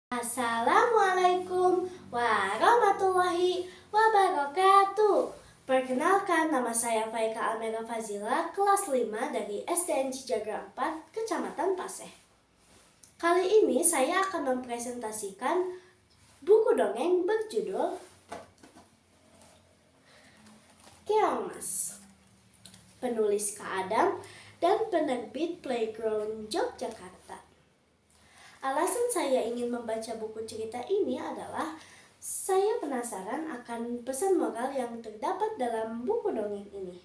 Assalamualaikum warahmatullahi wabarakatuh. Perkenalkan, nama saya Faika Almera Fazila, kelas 5 dari SDN Cijagra 4, Kecamatan Paseh. Kali ini saya akan mempresentasikan buku dongeng berjudul Keong Mas, penulis Kak Adam dan penerbit Playground Yogyakarta. Alasan saya ingin membaca buku cerita ini adalah saya penasaran akan pesan moral yang terdapat dalam buku dongeng ini.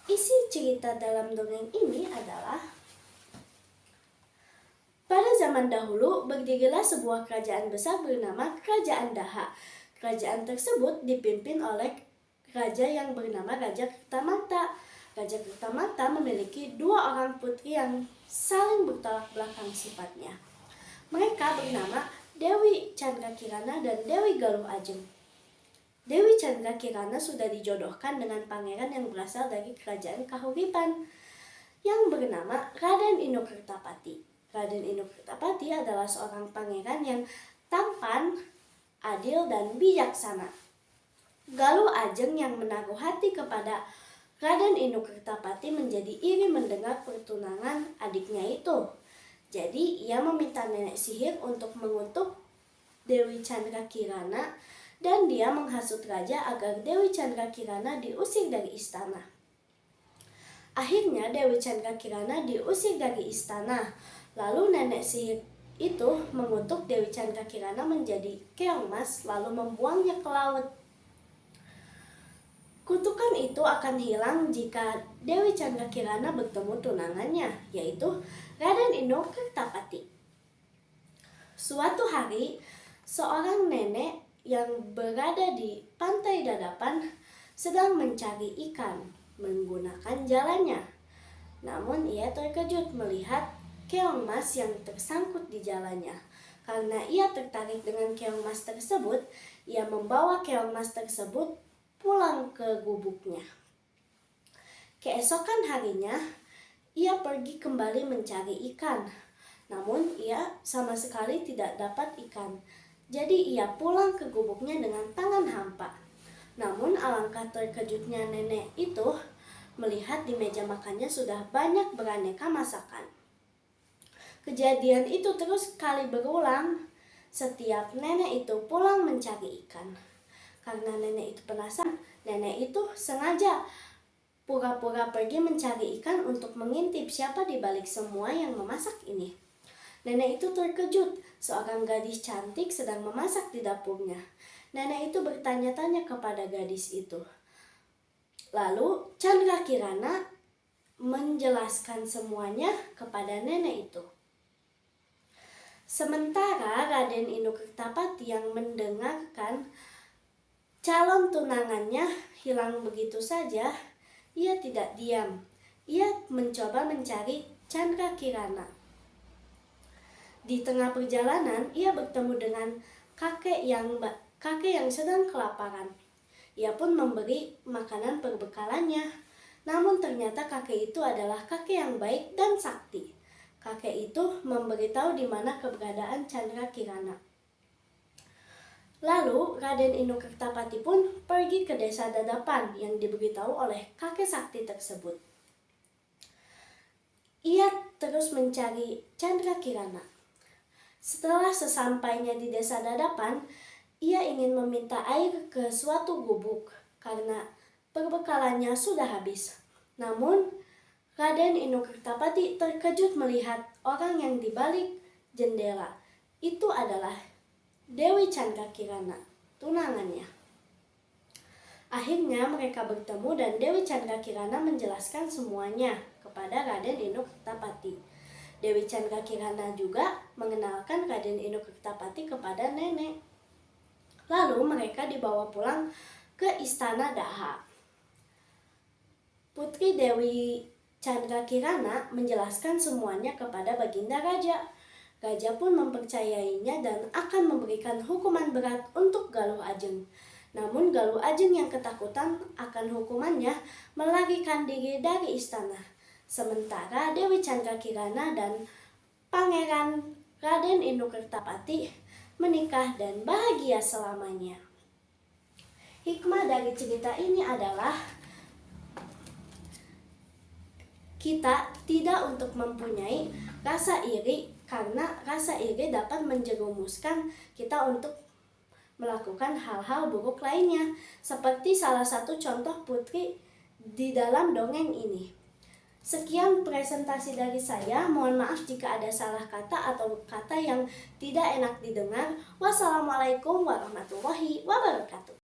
Isi cerita dalam dongeng ini adalah pada zaman dahulu berdirilah sebuah kerajaan besar bernama Kerajaan Daha. Kerajaan tersebut dipimpin oleh raja yang bernama Raja Kertamata. Raja Kertamata memiliki dua orang putri yang saling bertolak belakang sifatnya. Mereka bernama Dewi Chandrakirana dan Dewi Galuh Ajeng. Dewi Chandrakirana sudah dijodohkan dengan pangeran yang berasal dari kerajaan Kahuripan yang bernama Raden Inokertapati. Raden Inokertapati adalah seorang pangeran yang tampan, adil, dan bijaksana. Galuh Ajeng yang menaruh hati kepada Raden Inokertapati menjadi iri mendengar pertunangan adiknya itu. Jadi ia meminta nenek sihir untuk mengutuk Dewi Chandrakirana dan dia menghasut raja agar Dewi Chandrakirana diusir dari istana. Akhirnya Dewi Chandrakirana diusir dari istana. Lalu nenek sihir itu mengutuk Dewi Chandrakirana menjadi keong mas lalu membuangnya ke laut. Kutukan itu akan hilang jika Dewi Chandrakirana bertemu tunangannya, yaitu Raden Inokertapati. Suatu hari, seorang nenek yang berada di pantai Dadapan sedang mencari ikan menggunakan jalannya. Namun ia terkejut melihat keong mas yang tersangkut di jalannya. Karena ia tertarik dengan keong mas tersebut, ia membawa keong mas tersebut pulang ke gubuknya. Keesokan harinya, ia pergi kembali mencari ikan. Namun ia sama sekali tidak dapat ikan. Jadi ia pulang ke gubuknya dengan tangan hampa. Namun alangkah terkejutnya nenek itu melihat di meja makannya sudah banyak beraneka masakan. Kejadian itu terus kali berulang setiap nenek itu pulang mencari ikan. Karena nenek itu penasaran, nenek itu sengaja pura-pura pergi mencari ikan untuk mengintip siapa di balik semua yang memasak ini. Nenek itu terkejut, seorang gadis cantik sedang memasak di dapurnya. Nenek itu bertanya-tanya kepada gadis itu. Lalu Chandrakirana menjelaskan semuanya kepada nenek itu. Sementara Raden Inokertapati yang mendengarkan calon tunangannya hilang begitu saja, ia tidak diam. Ia mencoba mencari Chandrakirana. Di tengah perjalanan, ia bertemu dengan kakek yang sedang kelaparan. Ia pun memberi makanan perbekalannya. Namun ternyata kakek itu adalah kakek yang baik dan sakti. Kakek itu memberitahu di mana keberadaan Chandrakirana. Lalu Raden Inokertapati pun pergi ke desa Dadapan yang diberitahu oleh kakek sakti tersebut. Ia terus mencari Chandrakirana. Setelah sesampainya di desa Dadapan, ia ingin meminta air ke suatu gubuk karena perbekalannya sudah habis. Namun Raden Inokertapati terkejut melihat orang yang di balik jendela. Itu adalah Dewi Chandrakirana, tunangannya. Akhirnya mereka bertemu dan Dewi Chandrakirana menjelaskan semuanya kepada Raden Inokertapati. Dewi Chandrakirana juga mengenalkan Raden Inokertapati kepada nenek. Lalu mereka dibawa pulang ke istana Daha. Putri Dewi Chandrakirana menjelaskan semuanya kepada Baginda Raja. Raja pun mempercayainya dan akan memberikan hukuman berat untuk Galuh Ajeng. Namun Galuh Ajeng yang ketakutan akan hukumannya melarikan diri dari istana. Sementara Dewi Chandrakirana dan Pangeran Raden Inukertapati menikah dan bahagia selamanya. Hikmah dari cerita ini adalah kita tidak untuk mempunyai rasa iri, karena rasa iri dapat menjerumuskan kita untuk melakukan hal-hal buruk lainnya, seperti salah satu contoh Putri di dalam dongeng ini. Sekian presentasi dari saya. Mohon maaf jika ada salah kata atau kata yang tidak enak didengar. Wassalamualaikum warahmatullahi wabarakatuh.